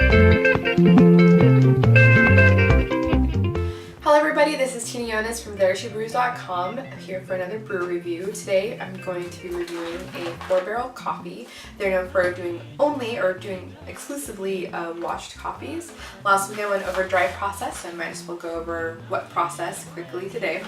Hello everybody, this is Kenyan from theresshebrews.com here for another brew review. Today I'm going to be reviewing a 4-barrel coffee. They're known for doing exclusively washed coffees. Last week I went over dry process, so I might as well go over wet process quickly today.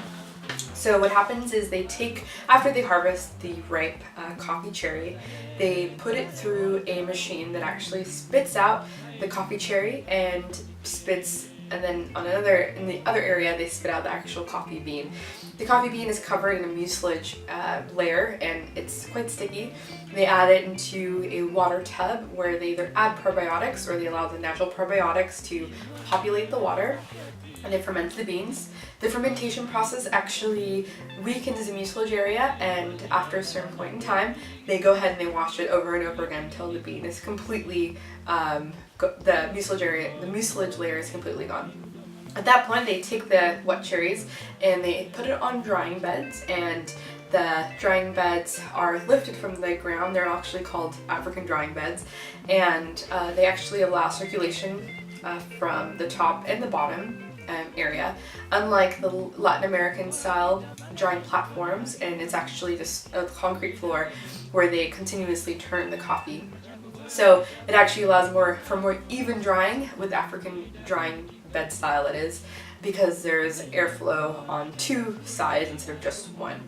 So what happens is they take, after they harvest the ripe coffee cherry, they put it through a machine that actually spits out the coffee cherry and then in the other area they spit out the actual coffee bean. The coffee bean is covered in a mucilage layer and it's quite sticky. They add it into a water tub where they either add probiotics or they allow the natural probiotics to populate the water, and they ferment the beans. The fermentation process actually weakens the mucilage area, and after a certain point in time they go ahead and they wash it over and over again until the bean is completely the mucilage layer is completely gone. At that point they take the wet cherries and they put it on drying beds, and the drying beds are lifted from the ground. They're actually called African drying beds, and they actually allow circulation from the top and the bottom area, unlike the Latin American style drying platforms, and it's actually just a concrete floor where they continuously turn the coffee. So it actually allows for more even drying with African drying bed style, it is, because there's airflow on two sides instead of just one.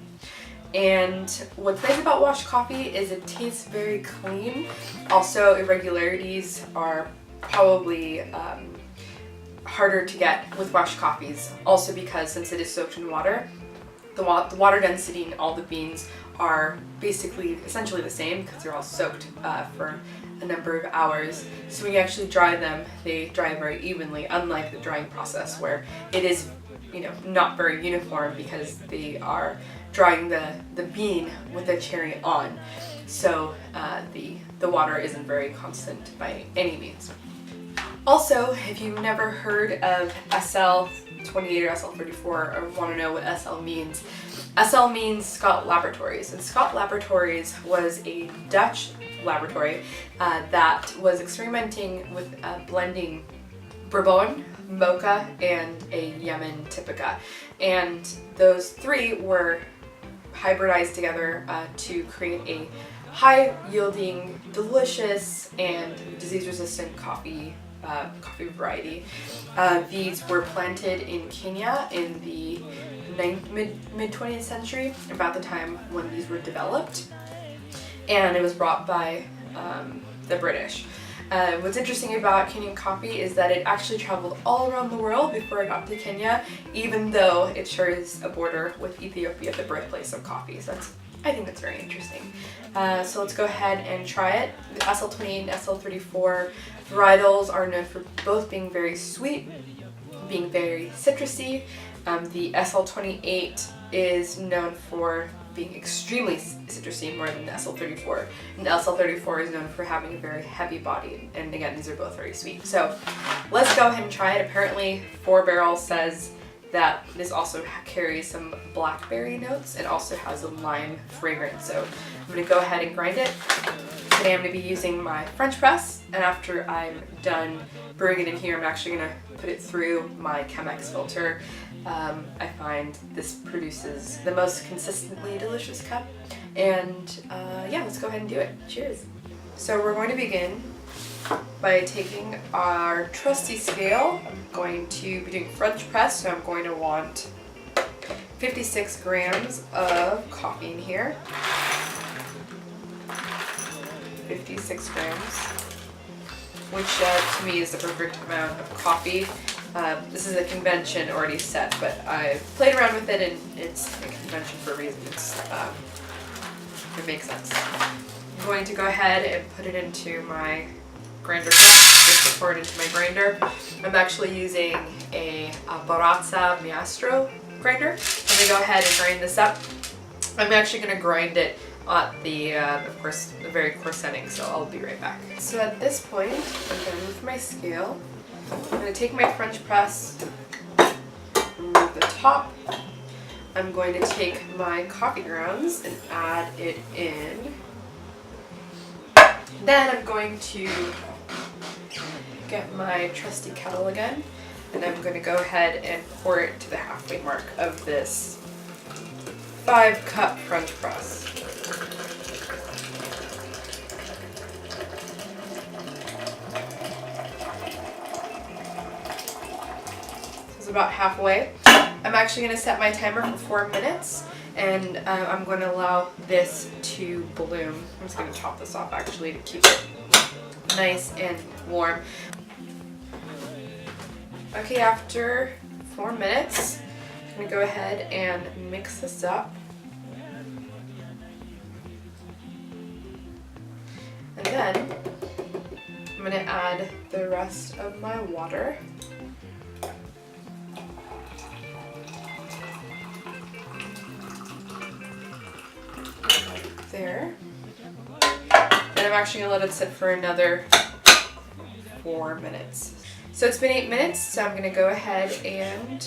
And what's nice about washed coffee is it tastes very clean. Also, irregularities are probably harder to get with washed coffees, also because since it is soaked in water, the water density in all the beans are essentially the same because they're all soaked for a number of hours. So when you actually dry them, they dry very evenly, unlike the drying process where it is, not very uniform because they are drying the bean with the cherry on. So the water isn't very constant by any means. Also, if you've never heard of SL28 or SL34 or want to know what SL means, SL means Scott Laboratories, and Scott Laboratories was a Dutch laboratory that was experimenting with blending Bourbon, Mocha, and a Yemen Typica, and those three were hybridized together to create a high-yielding, delicious, and disease-resistant coffee variety. These were planted in Kenya in the mid-20th century, about the time when these were developed, and it was brought by the British. What's interesting about Kenyan coffee is that it actually traveled all around the world before it got to Kenya, even though it shares a border with Ethiopia, the birthplace of coffee. So I think that's very interesting. So let's go ahead and try it. The SL28 and SL34 varietals are known for both being very sweet, being very citrusy. The SL28 is known for being extremely citrusy, more than the SL34. And the SL34 is known for having a very heavy body. And again, these are both very sweet. So let's go ahead and try it. Apparently 4-barrel says that this also carries some blackberry notes. It also has a lime fragrance. So I'm going to go ahead and grind it. Today I'm going to be using my French press, and after I'm done brewing it in here, I'm actually going to put it through my Chemex filter. I find this produces the most consistently delicious cup, and yeah, let's go ahead and do it. Cheers! So we're going to begin by taking our trusty scale. I'm going to be doing French press, so I'm going to want 56 grams of coffee in here. 56 grams, which to me is the perfect amount of coffee. This is a convention already set, but I played around with it and it's a convention for a reason. It makes sense. I'm going to go ahead and put it into my grinder cup, just to pour it into my grinder. I'm actually using a Baratza Maestro grinder. I'm going to go ahead and grind this up. I'm actually going to grind it at the, of course, the very coarse setting, so I'll be right back. So at this point, I'm going to move my scale. I'm going to take my French press, remove the top. I'm going to take my coffee grounds and add it in. Then I'm going to get my trusty kettle again, and I'm going to go ahead and pour it to the halfway mark of this 5-cup French press. This is about halfway. I'm actually going to set my timer for 4 minutes, and I'm going to allow this to bloom. I'm just going to top this off actually to keep it nice and warm. Okay, after 4 minutes, I'm going to go ahead and mix this up. And then I'm going to add the rest of my water. There. And I'm actually going to let it sit for another 4 minutes. So it's been 8 minutes, so I'm going to go ahead and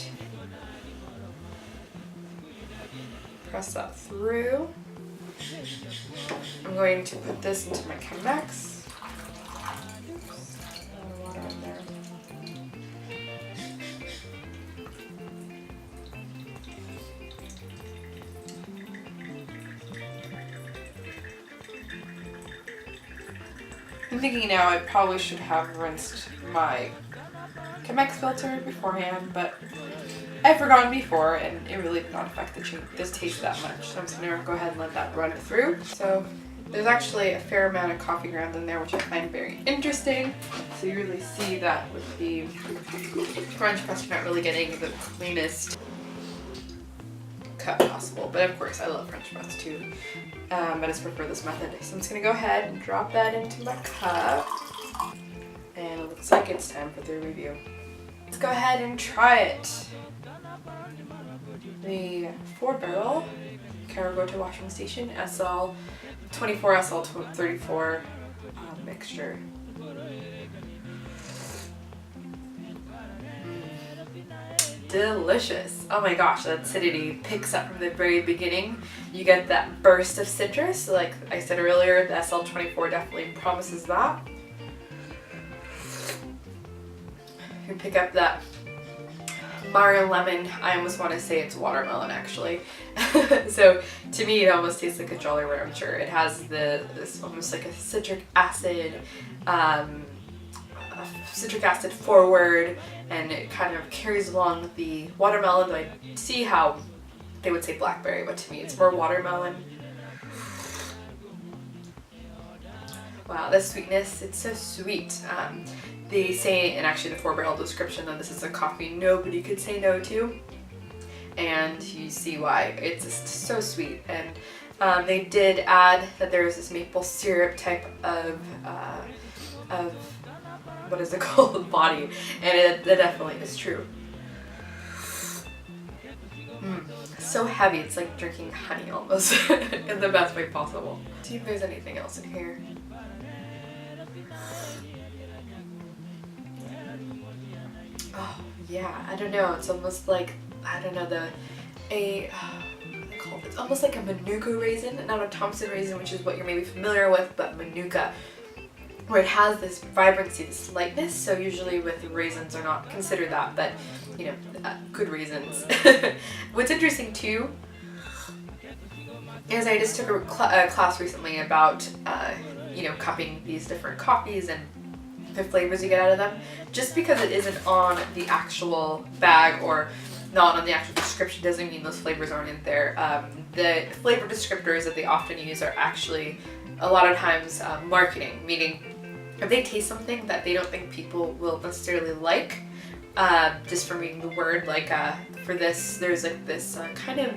press that through. I'm going to put this into my Chemex. Oops, a lot of water in there. I'm thinking now I probably should have rinsed my Chemex filter beforehand, but I've forgotten before and it really did not affect this taste that much. So I'm just going to go ahead and let that run through. So there's actually a fair amount of coffee grounds in there, which I find very interesting. So you really see that with the French press, you're not really getting the cleanest cut possible. But of course, I love French press too. I just prefer this method. So I'm just going to go ahead and drop that into my cup. And it looks like it's time for the review. Let's go ahead and try it. The 4-barrel Karagoto washing station SL24 SL34 mixture. Delicious. Oh my gosh, the acidity picks up from the very beginning. You get that burst of citrus. Like I said earlier, the SL24 definitely promises that. You pick up that Mario lemon. I almost want to say it's watermelon actually. So to me it almost tastes like a Jolly Rancher. It has this almost like a citric acid forward, and it kind of carries along the watermelon. I see how they would say blackberry, but to me it's more watermelon. Wow, the sweetness, it's so sweet. They say, and actually the 4-barrel description, that this is a coffee nobody could say no to. And you see why. It's just so sweet. And they did add that there is this maple syrup type of what is it called, body. And it definitely is true. So heavy, it's like drinking honey almost, in the best way possible. See if there's anything else in here. Oh yeah, I don't know. It's almost like, I don't know, it's almost like a Manuka raisin, not a Thompson raisin, which is what you're maybe familiar with, but Manuka, where it has this vibrancy, this lightness. So usually with raisins are not considered that, but you know, good raisins. What's interesting too is I just took a class recently about you know, cupping these different coffees and the flavors you get out of them. Just because it isn't on the actual bag or not on the actual description doesn't mean those flavors aren't in there. The flavor descriptors that they often use are actually a lot of times marketing, meaning if they taste something that they don't think people will necessarily like, just from reading the word, like for this, there's like this kind of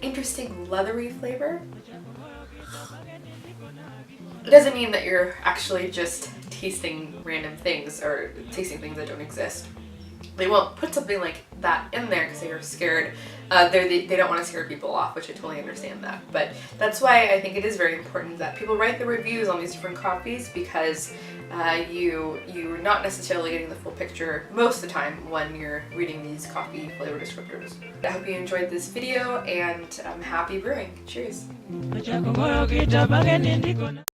interesting leathery flavor. It doesn't mean that you're actually just tasting random things or tasting things that don't exist. They won't put something like that in there because they're scared. They don't want to scare people off, which I totally understand that. But that's why I think it is very important that people write the reviews on these different coffees, because you're not necessarily getting the full picture most of the time when you're reading these coffee flavor descriptors. I hope you enjoyed this video, and happy brewing. Cheers.